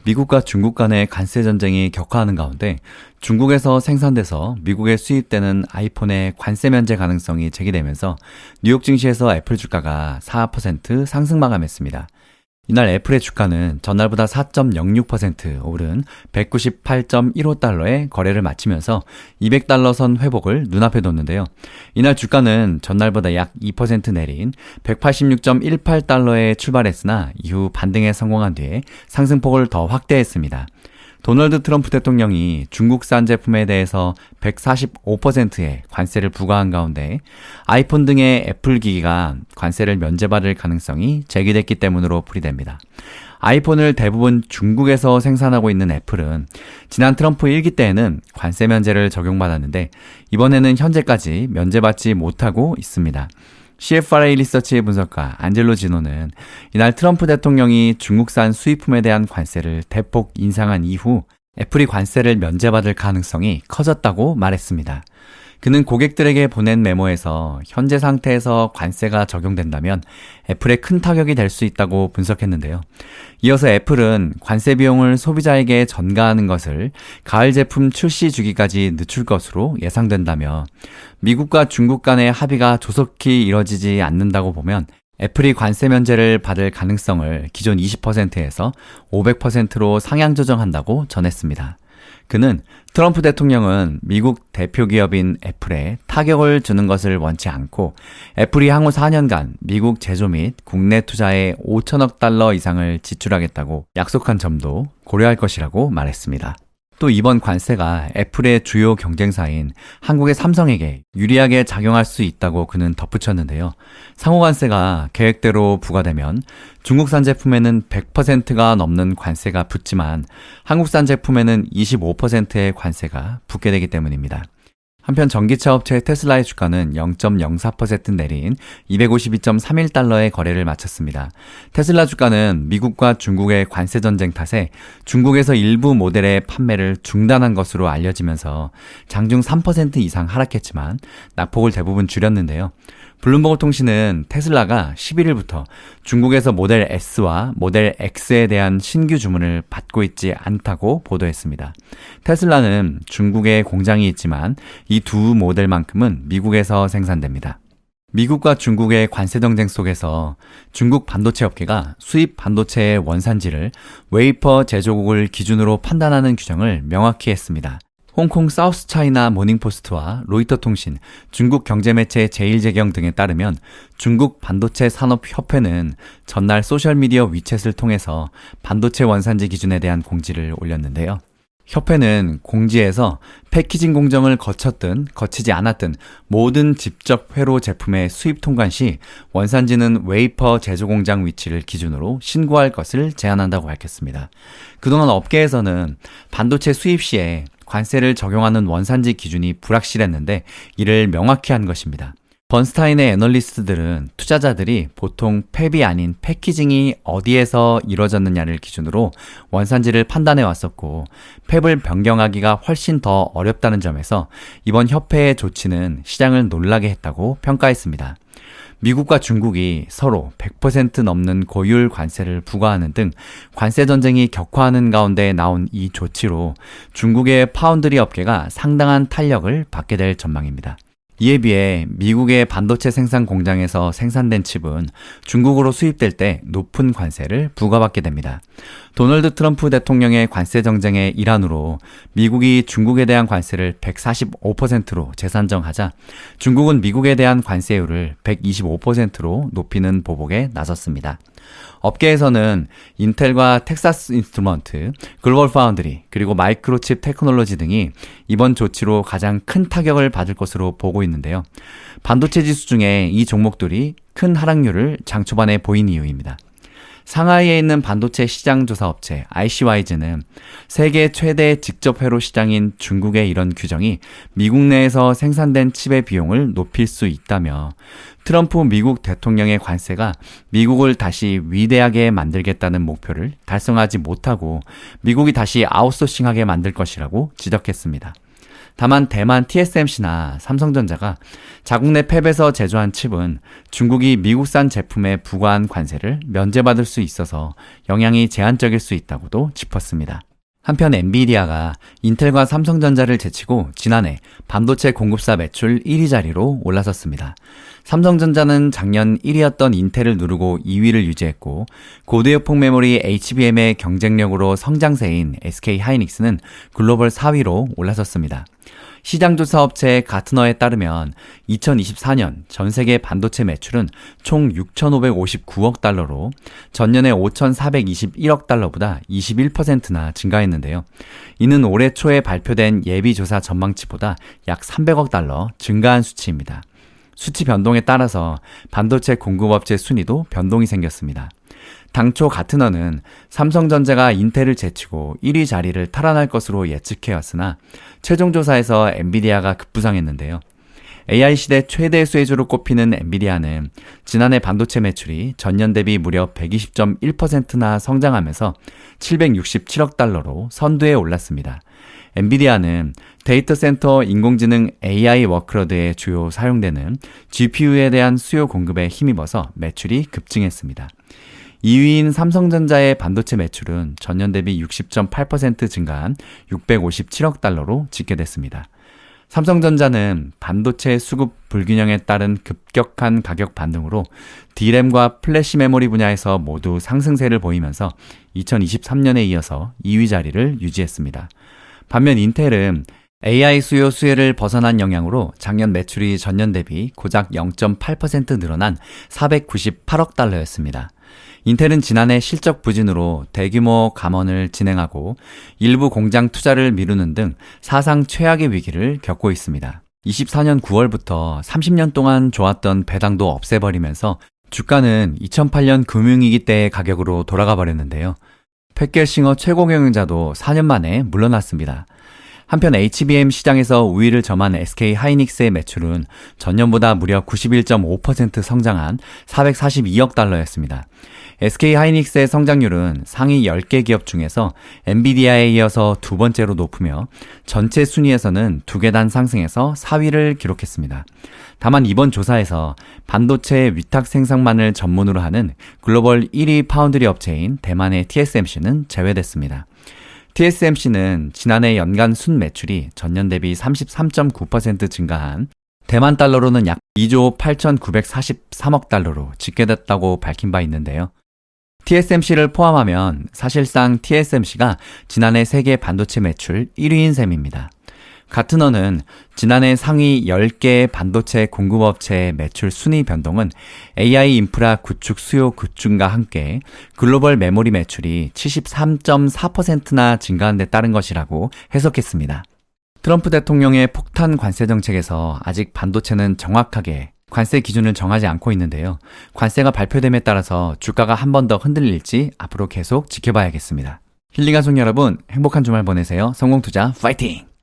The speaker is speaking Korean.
미국과 중국 간의 관세 전쟁이 격화하는 가운데 중국에서 생산돼서 미국에 수입되는 아이폰의 관세 면제 가능성이 제기되면서 뉴욕 증시에서 애플 주가가 4% 상승 마감했습니다. 이날 애플의 주가는 전날보다 4.06% 오른 198.15달러에 거래를 마치면서 200달러 선 회복을 눈앞에 뒀는데요. 이날 주가는 전날보다 약 2% 내린 186.18달러에 출발했으나 이후 반등에 성공한 뒤에 상승폭을 더 확대했습니다. 도널드 트럼프 대통령이 중국산 제품에 대해서 145%의 관세를 부과한 가운데 아이폰 등의 애플 기기가 관세를 면제받을 가능성이 제기됐기 때문으로 풀이됩니다. 아이폰을 대부분 중국에서 생산하고 있는 애플은 지난 트럼프 1기 때에는 관세 면제를 적용받았는데 이번에는 현재까지 면제받지 못하고 있습니다. CFRA 리서치의 분석가 안젤로 지노는 이날 트럼프 대통령이 중국산 수입품에 대한 관세를 대폭 인상한 이후 애플이 관세를 면제받을 가능성이 커졌다고 말했습니다. 그는 고객들에게 보낸 메모에서 현재 상태에서 관세가 적용된다면 애플에 큰 타격이 될 수 있다고 분석했는데요. 이어서 애플은 관세 비용을 소비자에게 전가하는 것을 가을 제품 출시 주기까지 늦출 것으로 예상된다며 미국과 중국 간의 합의가 조속히 이뤄지지 않는다고 보면 애플이 관세 면제를 받을 가능성을 기존 20%에서 500%로 상향 조정한다고 전했습니다. 그는 트럼프 대통령은 미국 대표 기업인 애플에 타격을 주는 것을 원치 않고 애플이 향후 4년간 미국 제조 및 국내 투자에 5천억 달러 이상을 지출하겠다고 약속한 점도 고려할 것이라고 말했습니다. 또 이번 관세가 애플의 주요 경쟁사인 한국의 삼성에게 유리하게 작용할 수 있다고 그는 덧붙였는데요. 상호관세가 계획대로 부과되면 중국산 제품에는 100%가 넘는 관세가 붙지만 한국산 제품에는 25%의 관세가 붙게 되기 때문입니다. 한편 전기차 업체 테슬라의 주가는 0.04% 내린 252.31달러의 거래를 마쳤습니다. 테슬라 주가는 미국과 중국의 관세 전쟁 탓에 중국에서 일부 모델의 판매를 중단한 것으로 알려지면서 장중 3% 이상 하락했지만 낙폭을 대부분 줄였는데요. 블룸버그 통신은 테슬라가 11일부터 중국에서 모델 S와 모델 X에 대한 신규 주문을 받고 있지 않다고 보도했습니다. 테슬라는 중국에 공장이 있지만 이 두 모델만큼은 미국에서 생산됩니다. 미국과 중국의 관세 경쟁 속에서 중국 반도체 업계가 수입 반도체의 원산지를 웨이퍼 제조국을 기준으로 판단하는 규정을 명확히 했습니다. 홍콩 사우스 차이나 모닝포스트와 로이터 통신, 중국 경제매체 제일제경 등에 따르면 중국 반도체 산업협회는 전날 소셜미디어 위챗을 통해서 반도체 원산지 기준에 대한 공지를 올렸는데요. 협회는 공지에서 패키징 공정을 거쳤든 거치지 않았든 모든 직접 회로 제품의 수입 통관 시 원산지는 웨이퍼 제조 공장 위치를 기준으로 신고할 것을 제안한다고 밝혔습니다. 그동안 업계에서는 반도체 수입 시에 관세를 적용하는 원산지 기준이 불확실했는데 이를 명확히 한 것입니다. 번스타인의 애널리스트들은 투자자들이 보통 팹이 아닌 패키징이 어디에서 이루어졌느냐를 기준으로 원산지를 판단해 왔었고 팹을 변경하기가 훨씬 더 어렵다는 점에서 이번 협회의 조치는 시장을 놀라게 했다고 평가했습니다. 미국과 중국이 서로 100% 넘는 고율 관세를 부과하는 등 관세 전쟁이 격화하는 가운데 나온 이 조치로 중국의 파운드리 업계가 상당한 탄력을 받게 될 전망입니다. 이에 비해 미국의 반도체 생산 공장에서 생산된 칩은 중국으로 수입될 때 높은 관세를 부과받게 됩니다. 도널드 트럼프 대통령의 관세 정쟁의 일환으로 미국이 중국에 대한 관세를 145%로 재산정하자 중국은 미국에 대한 관세율을 125%로 높이는 보복에 나섰습니다. 업계에서는 인텔과 텍사스 인스트루먼트, 글로벌 파운드리, 그리고 마이크로칩 테크놀로지 등이 이번 조치로 가장 큰 타격을 받을 것으로 보고 있는데요. 반도체 지수 중에 이 종목들이 큰 하락률을 장 초반에 보인 이유입니다. 상하이에 있는 반도체 시장 조사 업체 ICWise는 세계 최대 직접 회로 시장인 중국의 이런 규정이 미국 내에서 생산된 칩의 비용을 높일 수 있다며 트럼프 미국 대통령의 관세가 미국을 다시 위대하게 만들겠다는 목표를 달성하지 못하고 미국이 다시 아웃소싱하게 만들 것이라고 지적했습니다. 다만 대만 TSMC나 삼성전자가 자국 내 팹에서 제조한 칩은 중국이 미국산 제품에 부과한 관세를 면제받을 수 있어서 영향이 제한적일 수 있다고도 짚었습니다. 한편 엔비디아가 인텔과 삼성전자를 제치고 지난해 반도체 공급사 매출 1위 자리로 올라섰습니다. 삼성전자는 작년 1위였던 인텔을 누르고 2위를 유지했고 고대역폭 메모리 HBM의 경쟁력으로 성장세인 SK하이닉스는 글로벌 4위로 올라섰습니다. 시장조사 업체 가트너에 따르면 2024년 전 세계 반도체 매출은 총 6,559억 달러로 전년의 5,421억 달러보다 21%나 증가했는데요. 이는 올해 초에 발표된 예비조사 전망치보다 약 300억 달러 증가한 수치입니다. 수치 변동에 따라서 반도체 공급업체 순위도 변동이 생겼습니다. 당초 가트너는 삼성전자가 인텔을 제치고 1위 자리를 탈환할 것으로 예측해왔으나 최종 조사에서 엔비디아가 급부상했는데요. AI 시대 최대 수혜주로 꼽히는 엔비디아는 지난해 반도체 매출이 전년 대비 무려 120.1%나 성장하면서 767억 달러로 선두에 올랐습니다. 엔비디아는 데이터 센터 인공지능 AI 워크로드에 주요 사용되는 GPU에 대한 수요 공급에 힘입어서 매출이 급증했습니다. 2위인 삼성전자의 반도체 매출은 전년 대비 60.8% 증가한 657억 달러로 집계됐습니다. 삼성전자는 반도체 수급 불균형에 따른 급격한 가격 반등으로 D램과 플래시 메모리 분야에서 모두 상승세를 보이면서 2023년에 이어서 2위 자리를 유지했습니다. 반면 인텔은 AI 수요 수혜를 벗어난 영향으로 작년 매출이 전년 대비 고작 0.8% 늘어난 498억 달러였습니다. 인텔은 지난해 실적 부진으로 대규모 감원을 진행하고 일부 공장 투자를 미루는 등 사상 최악의 위기를 겪고 있습니다. 24년 9월부터 30년 동안 좋았던 배당도 없애버리면서 주가는 2008년 금융위기 때의 가격으로 돌아가 버렸는데요. 팻겔싱어 최고 경영자도 4년 만에 물러났습니다. 한편 HBM 시장에서 우위를 점한 SK하이닉스의 매출은 전년보다 무려 91.5% 성장한 442억 달러였습니다. SK하이닉스의 성장률은 상위 10개 기업 중에서 엔비디아에 이어서 두 번째로 높으며 전체 순위에서는 2계단 상승해서 4위를 기록했습니다. 다만 이번 조사에서 반도체 위탁 생산만을 전문으로 하는 글로벌 1위 파운드리 업체인 대만의 TSMC는 제외됐습니다. TSMC는 지난해 연간 순 매출이 전년 대비 33.9% 증가한 대만 달러로는 약 2조 8,943억 달러로 집계됐다고 밝힌 바 있는데요. TSMC를 포함하면 사실상 TSMC가 지난해 세계 반도체 매출 1위인 셈입니다. 가트너는 지난해 상위 10개의 반도체 공급업체의 매출 순위 변동은 AI 인프라 구축 수요 급증과 함께 글로벌 메모리 매출이 73.4%나 증가한 데 따른 것이라고 해석했습니다. 트럼프 대통령의 폭탄 관세 정책에서 아직 반도체는 정확하게 관세 기준을 정하지 않고 있는데요. 관세가 발표됨에 따라서 주가가 한 번 더 흔들릴지 앞으로 계속 지켜봐야겠습니다. 힐링가족 여러분, 행복한 주말 보내세요. 성공투자 파이팅!